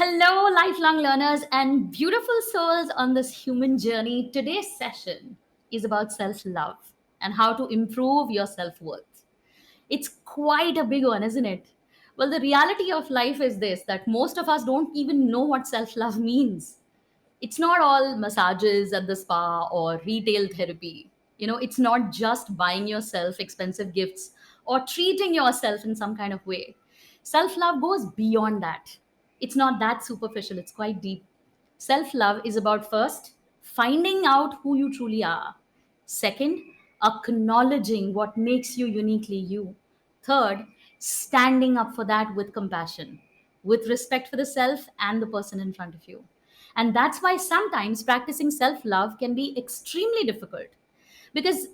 Hello, lifelong learners and beautiful souls on this human journey. Today's session is about self love and how to improve your self worth. It's quite a big one, isn't it? Well, the reality of life is this that most of us don't even know what self love means. It's not all massages at the spa or retail therapy. It's not just buying yourself expensive gifts or treating yourself in some kind of way. Self love goes beyond that. It's not that superficial, it's quite deep. Self love is about first finding out who you truly are, second, acknowledging what makes you uniquely you, third, standing up for that with compassion, with respect for the self and the person in front of you. And that's why sometimes practicing self love can be extremely difficult. Because,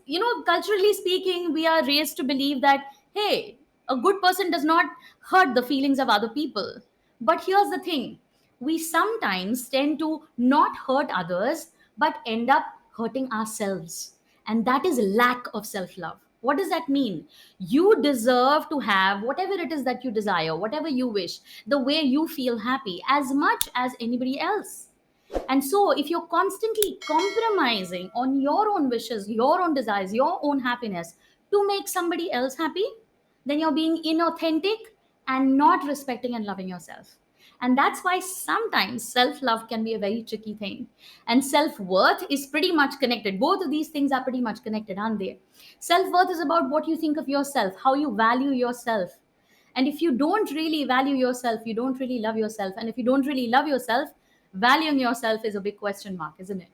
culturally speaking, we are raised to believe that, hey, a good person does not hurt the feelings of other people. But here's the thing, we sometimes tend to not hurt others, but end up hurting ourselves. And that is lack of self love. What does that mean? You deserve to have whatever it is that you desire, whatever you wish, the way you feel happy, as much as anybody else. And so, if you're constantly compromising on your own wishes, your own desires, your own happiness to make somebody else happy, then you're being inauthentic and not respecting and loving yourself. And that's why sometimes self love can be a very tricky thing. And self worth is pretty much connected. Both of these things are pretty much connected, aren't they? Self worth is about what you think of yourself, how you value yourself. And if you don't really value yourself, you don't really love yourself. And if you don't really love yourself, valuing yourself is a big question mark, isn't it?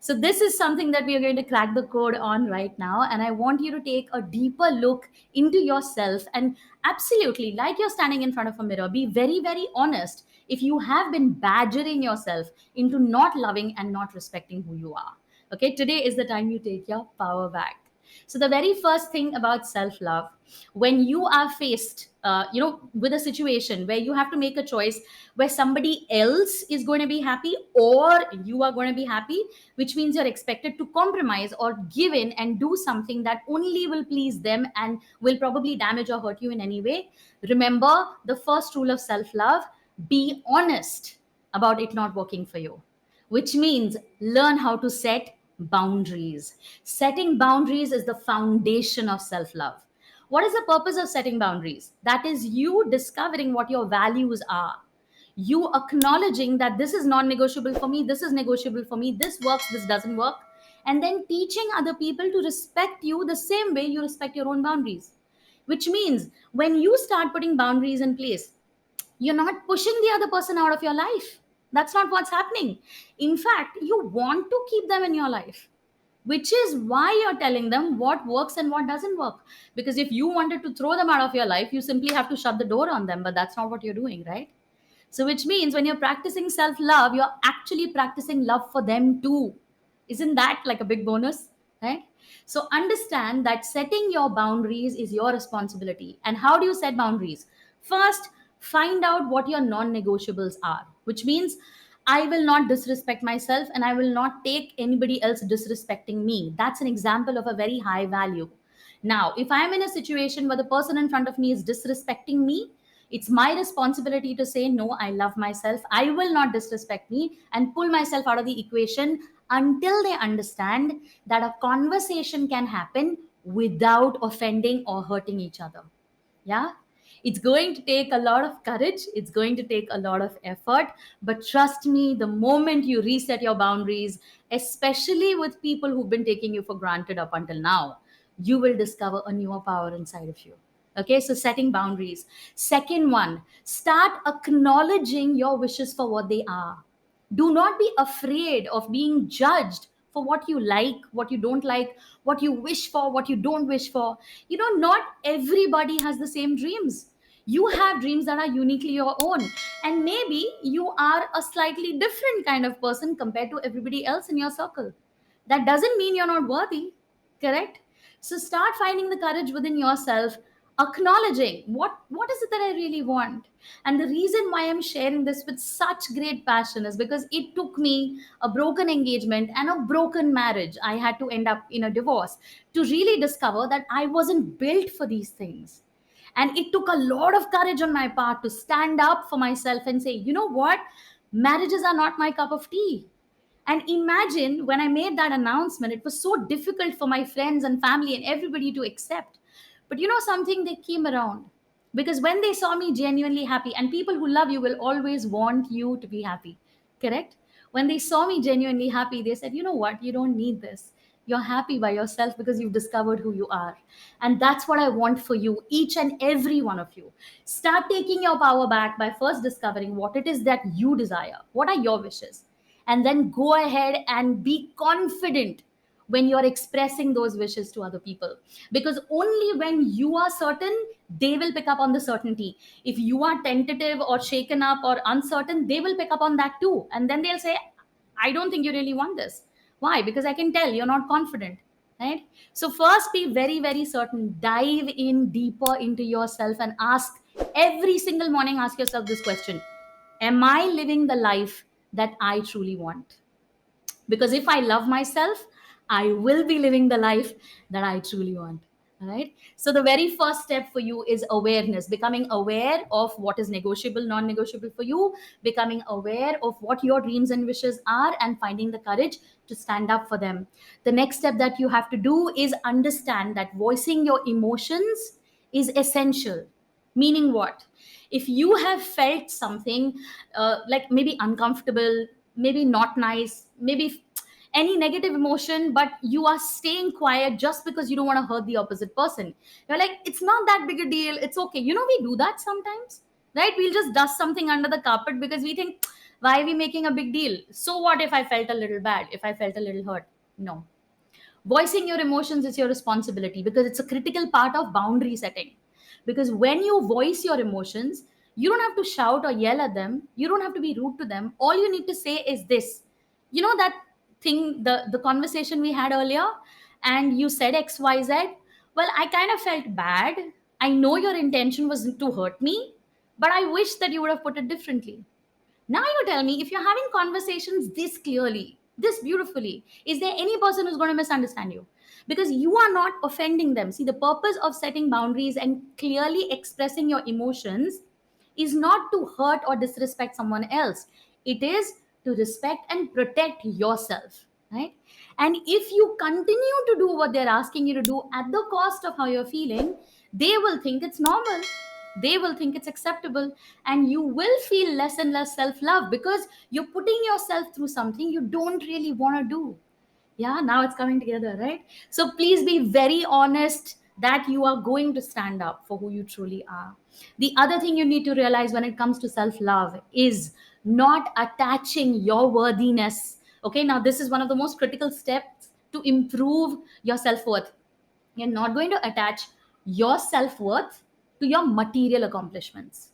So, this is something that we are going to crack the code on right now. And I want you to take a deeper look into yourself and absolutely, like you're standing in front of a mirror, be very, very honest if you have been badgering yourself into not loving and not respecting who you are. Okay, today is the time you take your power back. So the very first thing about self love, when you are faced, with a situation where you have to make a choice where somebody else is going to be happy or you are going to be happy, which means you're expected to compromise or give in and do something that only will please them and will probably damage or hurt you in any way. Remember the first rule of self love: be honest about it not working for you, which means learn how to set boundaries. Setting boundaries is the foundation of self love. What is the purpose of setting boundaries? That is you discovering what your values are. You acknowledging that this is non negotiable for me, this is negotiable for me, this works, this doesn't work. And then teaching other people to respect you the same way you respect your own boundaries. Which means when you start putting boundaries in place, you're not pushing the other person out of your life. That's not what's happening. In fact, you want to keep them in your life, which is why you're telling them what works and what doesn't work. Because if you wanted to throw them out of your life, you simply have to shut the door on them, but that's not what you're doing, right? So, which means when you're practicing self love, you're actually practicing love for them too. Isn't that like a big bonus? Right? So, understand that setting your boundaries is your responsibility. And how do you set boundaries? First, find out what your non negotiables are, which means I will not disrespect myself and I will not take anybody else disrespecting me. That's an example of a very high value. Now, if I'm in a situation where the person in front of me is disrespecting me, it's my responsibility to say, no, I love myself. I will not disrespect me and pull myself out of the equation until they understand that a conversation can happen without offending or hurting each other. Yeah. It's going to take a lot of courage. It's going to take a lot of effort. But trust me, the moment you reset your boundaries, especially with people who've been taking you for granted up until now, you will discover a newer power inside of you. Okay, so setting boundaries. Second one, start acknowledging your wishes for what they are. Do not be afraid of being judged for what you like, what you don't like, what you wish for, what you don't wish for. Not everybody has the same dreams. You have dreams that are uniquely your own. And maybe you are a slightly different kind of person compared to everybody else in your circle. That doesn't mean you're not worthy, correct? So start finding the courage within yourself, acknowledging what is it that I really want. And the reason why I'm sharing this with such great passion is because it took me a broken engagement and a broken marriage. I had to end up in a divorce to really discover that I wasn't built for these things. And it took a lot of courage on my part to stand up for myself and say, you know what? Marriages are not my cup of tea. And imagine when I made that announcement, it was so difficult for my friends and family and everybody to accept. But you know something, they came around because when they saw me genuinely happy, and people who love you will always want you to be happy, correct? When they saw me genuinely happy, they said, you know what, you don't need this. You're happy by yourself because you've discovered who you are. And that's what I want for you, each and every one of you. Start taking your power back by first discovering what it is that you desire. What are your wishes? And then go ahead and be confident when you're expressing those wishes to other people, because only when you are certain, they will pick up on the certainty. If you are tentative or shaken up or uncertain, they will pick up on that too, and then they'll say, I don't think you really want this. Why? Because I can tell you're not confident, right? So first be very very certain, dive in deeper into yourself and ask, every single morning ask yourself this question: am I living the life that I truly want? Because if I love myself, I will be living the life that I truly want. All right, so the very first step for you is awareness, becoming aware of what is negotiable, non-negotiable for you, becoming aware of what your dreams and wishes are, and finding the courage to stand up for them. The next step that you have to do is understand that voicing your emotions is essential. Meaning what? If you have felt something, like maybe uncomfortable, maybe not nice, maybe any negative emotion, but you are staying quiet just because you don't want to hurt the opposite person, you're like, it's not that big a deal, it's okay. You know, we do that sometimes, right? We'll just dust something under the carpet because we think, why are we making a big deal? So what if I felt a little bad, if I felt a little hurt? No. Voicing your emotions is your responsibility, because it's a critical part of boundary setting. Because when you voice your emotions, you don't have to shout or yell at them, you don't have to be rude to them. All you need to say is this: you know that thing, the conversation we had earlier, and you said XYZ, well, I kind of felt bad. I know your intention was to hurt me, but I wish that you would have put it differently. Now you tell me, if you're having conversations this clearly, this beautifully, is there any person who's going to misunderstand you? Because you are not offending them. See, the purpose of setting boundaries and clearly expressing your emotions is not to hurt or disrespect someone else. It is to respect and protect yourself, right? And if you continue to do what they're asking you to do at the cost of how you're feeling, they will think it's normal. They will think it's acceptable, and you will feel less and less self love because you're putting yourself through something you don't really want to do. Yeah, now it's coming together, right? So please be very honest that you are going to stand up for who you truly are. The other thing you need to realize when it comes to self love is not attaching your worthiness. Okay, now this is one of the most critical steps to improve your self worth. You're not going to attach your self worth to your material accomplishments.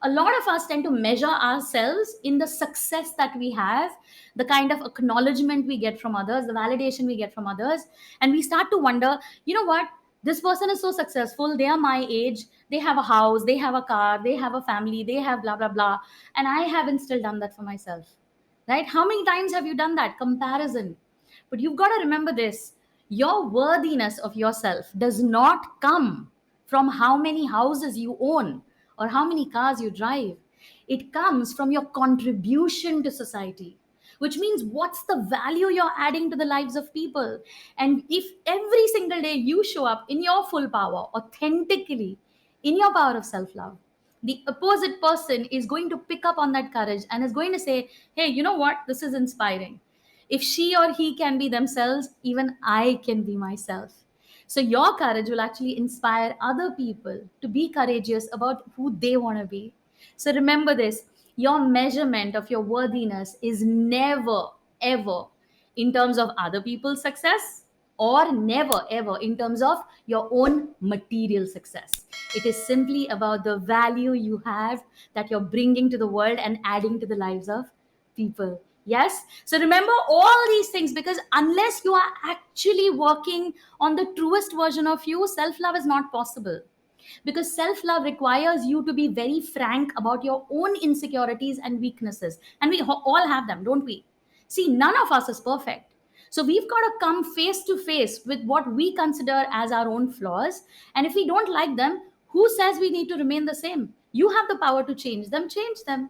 A lot of us tend to measure ourselves in the success that we have, the kind of acknowledgement we get from others, the validation we get from others. And we start to wonder, you know what? This person is so successful. They are my age. They have a house. They have a car. They have a family. They have blah, blah, blah. And I haven't still done that for myself. Right? How many times have you done that? Comparison. But you've got to remember this: your worthiness of yourself does not come from how many houses you own or how many cars you drive. It comes from your contribution to society, which means what's the value you're adding to the lives of people. And if every single day you show up in your full power, authentically, in your power of self love, the opposite person is going to pick up on that courage and is going to say, hey, you know what? This is inspiring. If she or he can be themselves, even I can be myself. So your courage will actually inspire other people to be courageous about who they want to be. So remember this: your measurement of your worthiness is never, ever in terms of other people's success, or never, ever in terms of your own material success. It is simply about the value you have that you're bringing to the world and adding to the lives of people. Yes. So remember all these things, because unless you are actually working on the truest version of you, self love is not possible. Because self love requires you to be very frank about your own insecurities and weaknesses. And we all have them, don't we? See, none of us is perfect. So we've got to come face to face with what we consider as our own flaws. And if we don't like them, Who says we need to remain the same? You have the power to change them, change them.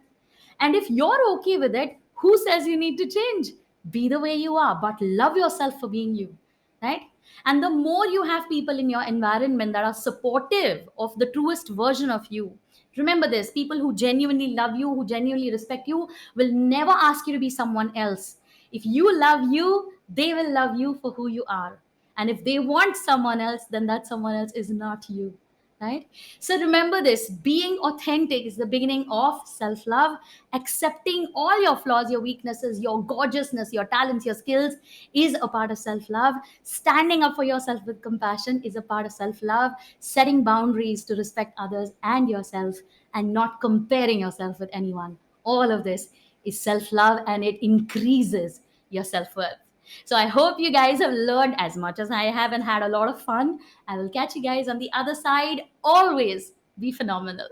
And if you're okay with it, who says you need to change? Be the way you are, but love yourself for being you, right? And the more you have people in your environment that are supportive of the truest version of you, remember this, people who genuinely love you, who genuinely respect you, will never ask you to be someone else. If you love you, they will love you for who you are. And if they want someone else, then that someone else is not you, right? So remember this, being authentic is the beginning of self love. Accepting all your flaws, your weaknesses, your gorgeousness, your talents, your skills is a part of self love. Standing up for yourself with compassion is a part of self love. Setting boundaries to respect others and yourself, and not comparing yourself with anyone. All of this is self love, and it increases your self worth. So I hope you guys have learned as much as I have and had a lot of fun. I will catch you guys on the other side. Always be phenomenal.